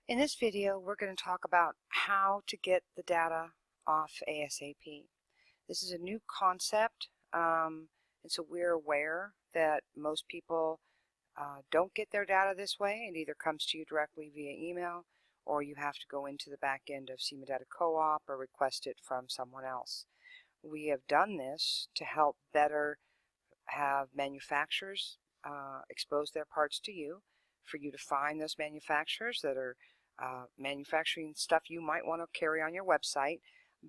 In this video, we're going to talk about how to get the data off ASAP. This is a new concept, and so we're aware that most people don't get their data this way. It either comes to you directly via email, or you have to go into the back end of SEMA Data Co-op or request it from someone else. We have done this to help better have manufacturers expose their parts to you, for you to find those manufacturers that are manufacturing stuff you might want to carry on your website.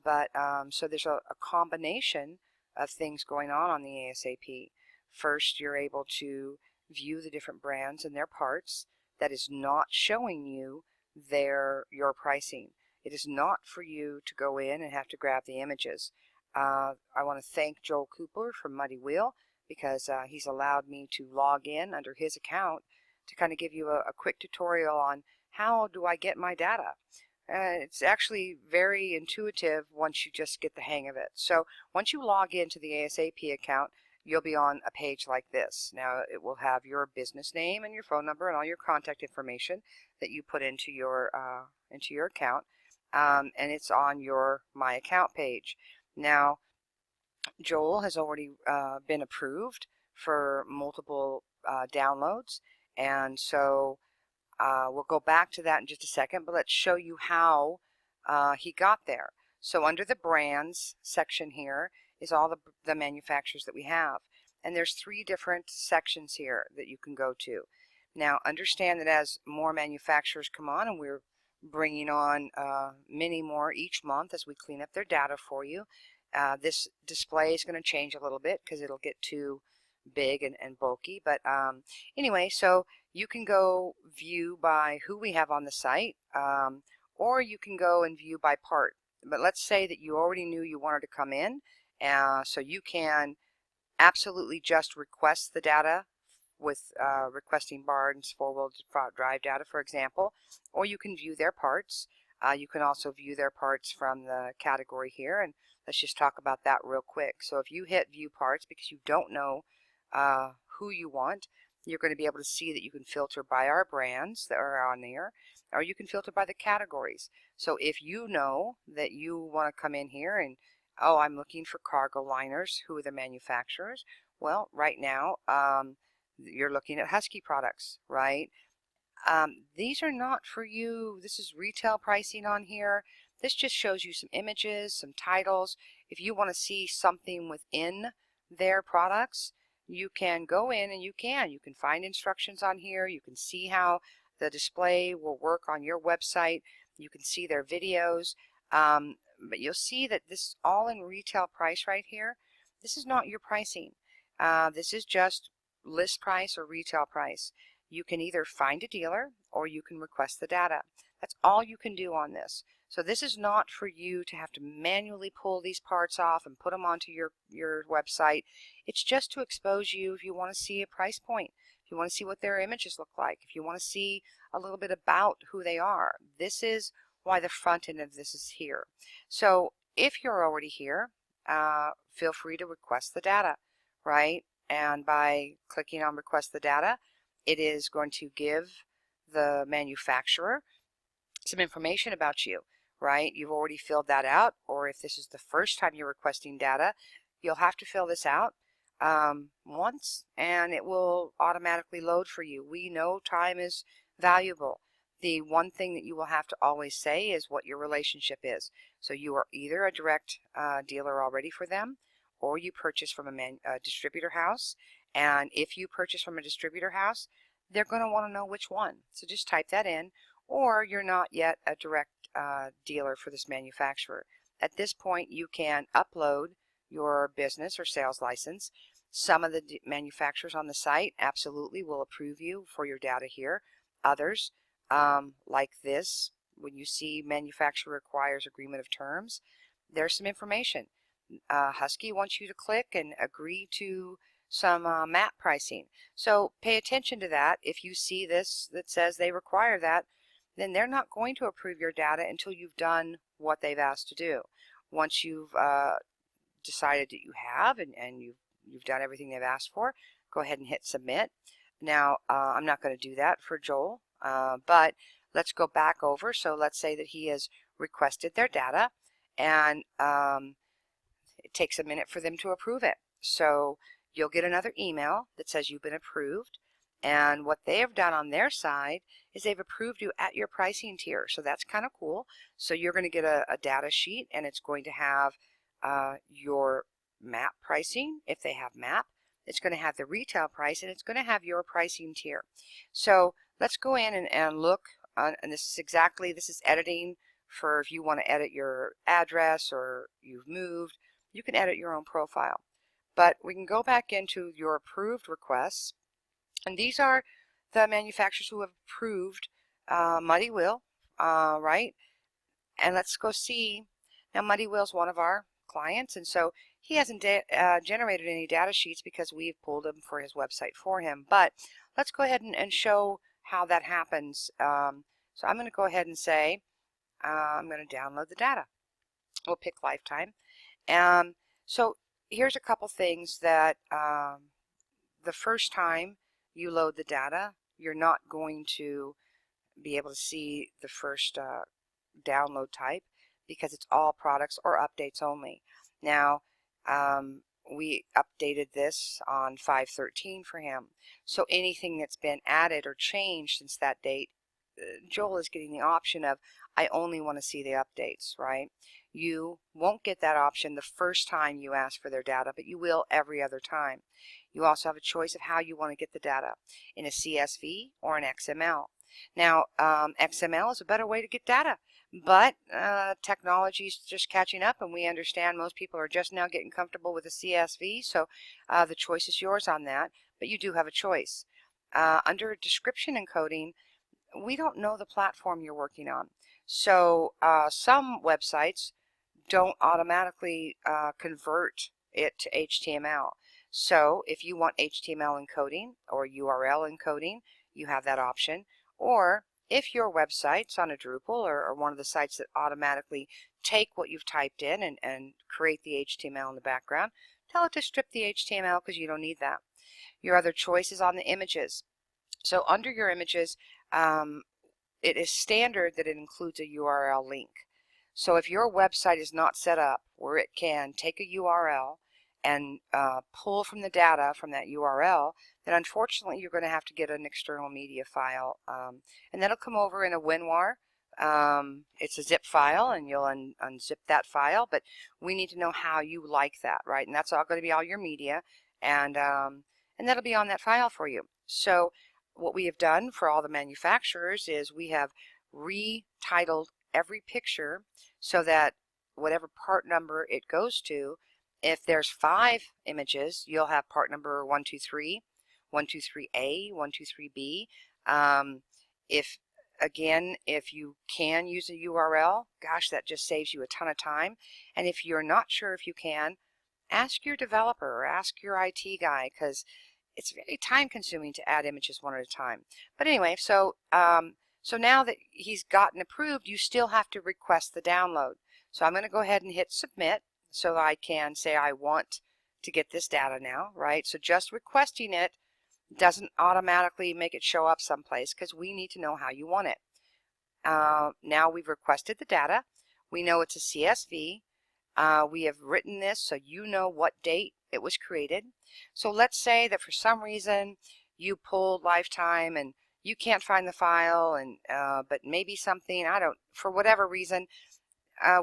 But so there's a combination of things going on the ASAP. First, you're able to view the different brands and their parts. That is not showing you your pricing. It is not for you to go in and have to grab the images. I want to thank Joel Cooper from Muddy Wheel, because he's allowed me to log in under his account to kind of give you a quick tutorial on how do I get my data. It's actually very intuitive once you just get the hang of it. So once you log into the ASAP account, you'll be on a page like this. Now it will have your business name and your phone number and all your contact information that you put into your account, and it's on your My Account page. Now Joel has already been approved for multiple downloads, and so we'll go back to that in just a second, but let's show you how he got there. So under the brands section here is all the manufacturers that we have, and there's 3 different sections here that you can go to. Now understand that as more manufacturers come on, and we're bringing on many more each month as we clean up their data for you, this display is going to change a little bit because it'll get too big and bulky. But anyway, so you can go view by who we have on the site, or you can go and view by part. But let's say that you already knew you wanted to come in, so you can absolutely just request the data with requesting Bard's 4-wheel drive data, for example, or you can view their parts. You can also view their parts from the category here, and let's just talk about that real quick. So if you hit view parts because you don't know who you want, you're going to be able to see that you can filter by our brands that are on there, or you can filter by the categories. So if you know that you want to come in here and, oh, I'm looking for cargo liners, who are the manufacturers? Well, right now you're looking at Husky products, right? These are not for you. This is retail pricing on here. This just shows you some images, some titles. If you want to see something within their products, you can go in and you can find instructions on here. You can see how the display will work on your website. You can see their videos, but you'll see that this is all in retail price right here. This is not your pricing. This is just list price or retail price. You can either find a dealer or you can request the data. That's all you can do on this. So this is not for you to have to manually pull these parts off and put them onto your website. It's just to expose you if you want to see a price point, if you want to see what their images look like, if you want to see a little bit about who they are. This is why the front end of this is here. So if you're already here, feel free to request the data, right? And by clicking on request the data, it is going to give the manufacturer some information about you, right? You've already filled that out, or if this is the first time you're requesting data, you'll have to fill this out once, and it will automatically load for you. We know time is valuable. The one thing that you will have to always say is what your relationship is. So you are either a direct dealer already for them, or you purchase from a distributor house. And if you purchase from a distributor house, they're going to want to know which one. So just type that in. Or you're not yet a direct dealer for this manufacturer. At this point, you can upload your business or sales license. Some of the manufacturers on the site absolutely will approve you for your data here. Others, like this, when you see manufacturer requires agreement of terms, there's some information. Husky wants you to click and agree to some MAP pricing. So pay attention to that. If you see this that says they require that, then they're not going to approve your data until you've done what they've asked to do. Once you've decided that you have and you've done everything they've asked for, go ahead and hit submit. Now I'm not going to do that for Joel, but let's go back over. So let's say that he has requested their data, and it takes a minute for them to approve it. So you'll get another email that says you've been approved. And what they have done on their side is they've approved you at your pricing tier. So that's kind of cool. So you're going to get a data sheet, and it's going to have your map pricing, if they have map. It's going to have the retail price, and it's going to have your pricing tier. So let's go in and look. And this is editing for if you want to edit your address or you've moved. You can edit your own profile. But we can go back into your approved requests. And these are the manufacturers who have approved Muddy Wheel, right? And let's go see. Now, Muddy Wheel's one of our clients, and so he hasn't generated any data sheets because we've pulled them for his website for him. But let's go ahead and show how that happens. So I'm going to go ahead and say I'm going to download the data. We'll pick lifetime. So here's a couple things that the first time you load the data, you're not going to be able to see the first download type because it's all products or updates only. Now, we updated this on 5/13 for him. So anything that's been added or changed since that date, Joel is getting the option of, I only want to see the updates, right? You won't get that option the first time you ask for their data, but you will every other time. You also have a choice of how you want to get the data, in a CSV or an XML. Now, XML is a better way to get data, but technology is just catching up, and we understand most people are just now getting comfortable with a CSV, so the choice is yours on that, but you do have a choice. Under description encoding, we don't know the platform you're working on. So some websites don't automatically convert it to HTML. So if you want HTML encoding or URL encoding, you have that option. Or if your website's on a Drupal or one of the sites that automatically take what you've typed in and create the HTML in the background, tell it to strip the HTML because you don't need that. Your other choice is on the images. So under your images, it is standard that it includes a URL link. So if your website is not set up where it can take a URL and pull from the data from that URL, then unfortunately you're going to have to get an external media file. And that'll come over in a WinRAR. It's a zip file, and you'll unzip that file, but we need to know how you like that, right? And that's all going to be all your media, and that'll be on that file for you. So what we have done for all the manufacturers is we have retitled every picture so that whatever part number it goes to, if there's 5 images, you'll have part number 123, 123A, 123B. If you can use a URL, gosh, that just saves you a ton of time. And if you're not sure if you can, ask your developer or ask your IT guy, because it's very time consuming to add images one at a time. But anyway, so now that he's gotten approved, you still have to request the download. So I'm going to go ahead and hit submit so that I can say I want to get this data now, right? So just requesting it doesn't automatically make it show up someplace because we need to know how you want it. Now we've requested the data. We know it's a CSV. We have written this so you know what date it was created. So let's say that for some reason you pulled lifetime and you can't find the file, and but maybe something, for whatever reason,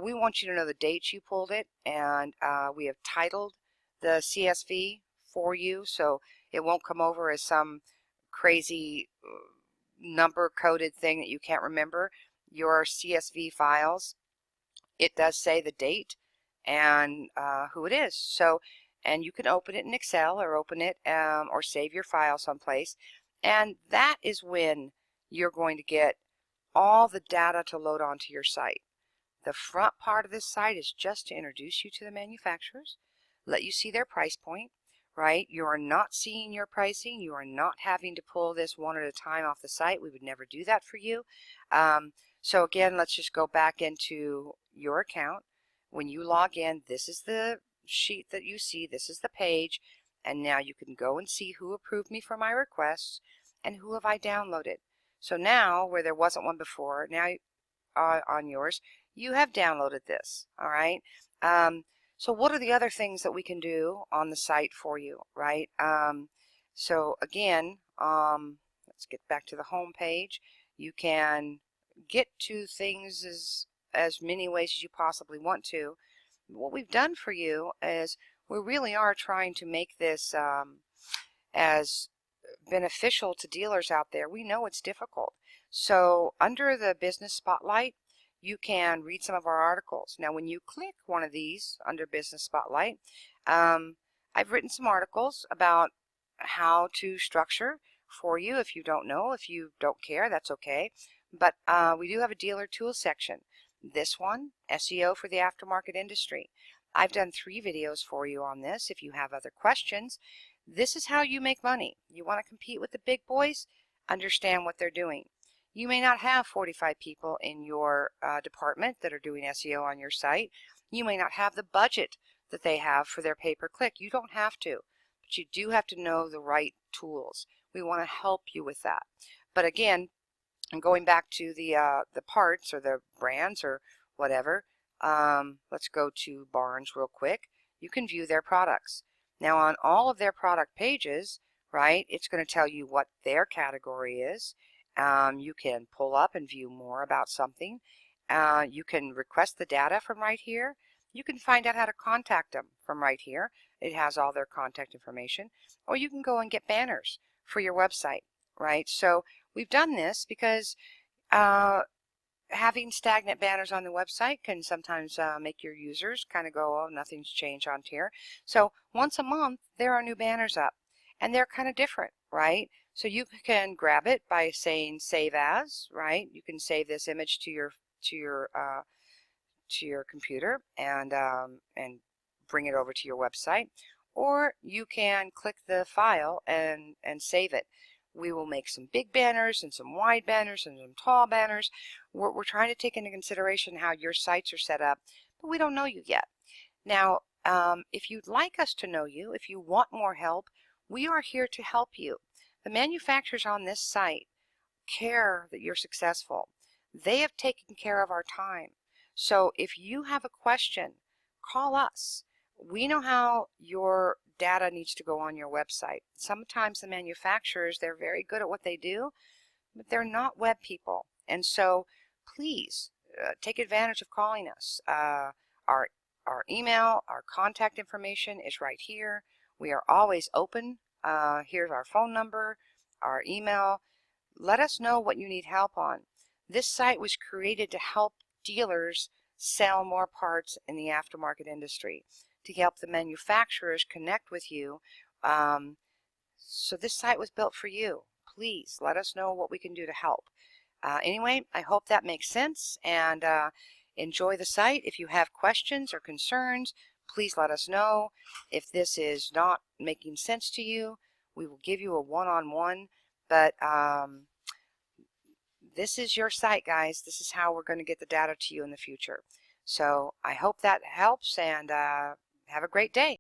we want you to know the date you pulled it, and we have titled the CSV for you so it won't come over as some crazy number coded thing that you can't remember. Your CSV files, it does say the date and who it is. So, and you can open it in Excel or open it or save your file someplace, and that is when you're going to get all the data to load onto your site. The front part of this site is just to introduce you to the manufacturers, let you see their price point, right? You are not seeing your pricing. You are not having to pull this one at a time off the site. We would never do that for you. So again, let's just go back into your account. When you log in, this is the sheet that you see. This is the page. And now you can go and see who approved me for my requests and who have I downloaded. So now, where there wasn't one before, now on yours, you have downloaded this. All right. So what are the other things that we can do on the site for you, right? So again, let's get back to the home page. You can get to things as many ways as you possibly want to. What we've done for you is we really are trying to make this as beneficial to dealers out there. We know it's difficult. So under the business spotlight, you can read some of our articles. Now, when you click one of these under business spotlight, I've written some articles about how to structure for you. If you don't know, if you don't care, that's okay. But we do have a dealer tool section. This one, SEO for the aftermarket industry. I've done 3 videos for you on this. If you have other questions, this is how you make money. You want to compete with the big boys? Understand what they're doing. You may not have 45 people in your department that are doing SEO on your site. You may not have the budget that they have for their pay-per-click. You don't have to, but you do have to know the right tools. We want to help you with that. But again, and going back to the parts or the brands or whatever, let's go to Barnes real quick. You can view their products. Now on all of their product pages, right, it's going to tell you what their category is. You can pull up and view more about something. You can request the data from right here. You can find out how to contact them from right here. It has all their contact information. Or you can go and get banners for your website, right? So we've done this because having stagnant banners on the website can sometimes make your users kind of go, oh, nothing's changed on here. So once a month, there are new banners up, and they're kind of different, right? So you can grab it by saying save as, right? You can save this image to your computer and bring it over to your website, or you can click the file and save it. We will make some big banners and some wide banners and some tall banners. We're trying to take into consideration how your sites are set up, but we don't know you yet. Now, if you'd like us to know you, if you want more help, we are here to help you. The manufacturers on this site care that you're successful. They have taken care of our time. So if you have a question, call us. We know how your data needs to go on your website. Sometimes the manufacturers, they're very good at what they do, but they're not web people. And so please take advantage of calling us. Our email, our contact information is right here. We are always open. Here's our phone number, our email. Let us know what you need help on. This site was created to help dealers sell more parts in the aftermarket industry, to help the manufacturers connect with you. So this site was built for you. Please let us know what we can do to help. Anyway, I hope that makes sense, and enjoy the site. If you have questions or concerns, please let us know. If this is not making sense to you, we will give you a one-on-one, but this is your site, guys. This is how we're going to get the data to you in the future. So I hope that helps, and have a great day.